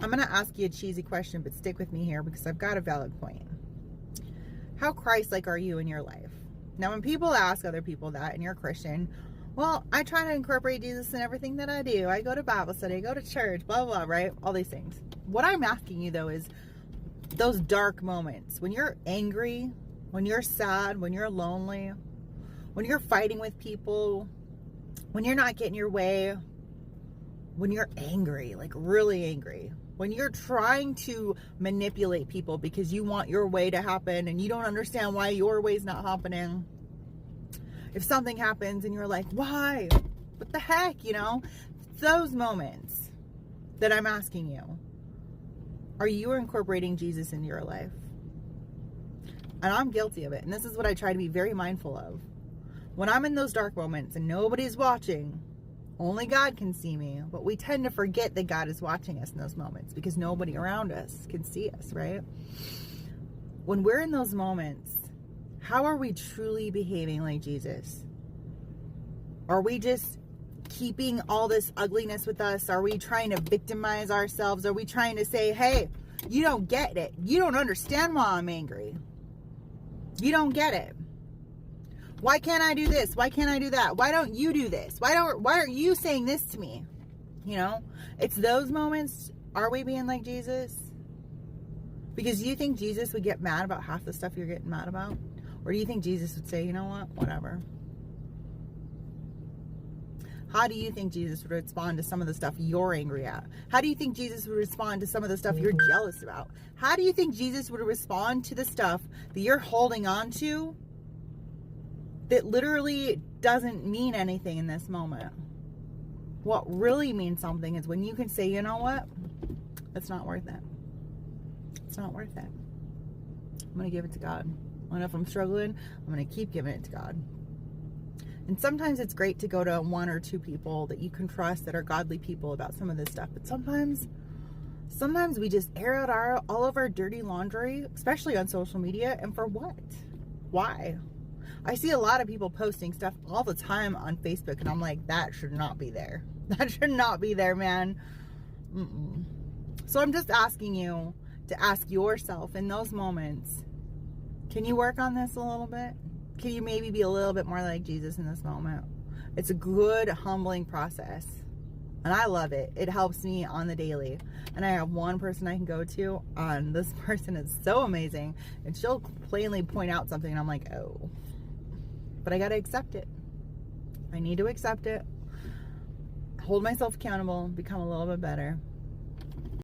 I'm going to ask you a cheesy question, but stick with me here because I've got a valid point. How Christ-like are you in your life? Now, when people ask other people that and you're a Christian, well, I try to incorporate Jesus in everything that I do. I go to Bible study, I go to church, blah, blah, blah, right? All these things. What I'm asking you, though, is those dark moments when you're angry, when you're sad, when you're lonely, when you're fighting with people, when you're not getting your way, when you're angry, like really angry, when you're trying to manipulate people because you want your way to happen and you don't understand why your way's not happening. If something happens and you're like, why? What the heck, Those moments that I'm asking you, are you incorporating Jesus into your life? And I'm guilty of it. And this is what I try to be very mindful of. When I'm in those dark moments and nobody's watching, only God can see me, but we tend to forget that God is watching us in those moments because nobody around us can see us, right? When we're in those moments, how are we truly behaving like Jesus? Are we just keeping all this ugliness with us? Are we trying to victimize ourselves? Are we trying to say, hey, you don't get it. You don't understand why I'm angry. You don't get it. Why can't I do this? Why can't I do that? Why don't you do this? Why aren't you saying this to me? It's those moments. Are we being like Jesus? Because do you think Jesus would get mad about half the stuff you're getting mad about? Or do you think Jesus would say, you know what? Whatever. How do you think Jesus would respond to some of the stuff you're angry at? How do you think Jesus would respond to some of the stuff you're jealous about? How do you think Jesus would respond to the stuff that you're holding on to that literally doesn't mean anything in this moment? What really means something is when you can say, you know what? It's not worth it. It's not worth it. I'm going to give it to God. And if I'm struggling, I'm going to keep giving it to God. And sometimes it's great to go to one or two people that you can trust that are godly people about some of this stuff. But sometimes we just air out all of our dirty laundry, especially on social media. And for what? Why? I see a lot of people posting stuff all the time on Facebook, and I'm like, that should not be there. That should not be there, man. So I'm just asking you to ask yourself in those moments, can you work on this a little bit? Can you maybe be a little bit more like Jesus in this moment? It's a good, humbling process. And I love it. It helps me on the daily. And I have one person I can go to, and this person is so amazing. And she'll plainly point out something, and I'm like, oh. But I got to accept it. I need to accept it. Hold myself accountable, become a little bit better.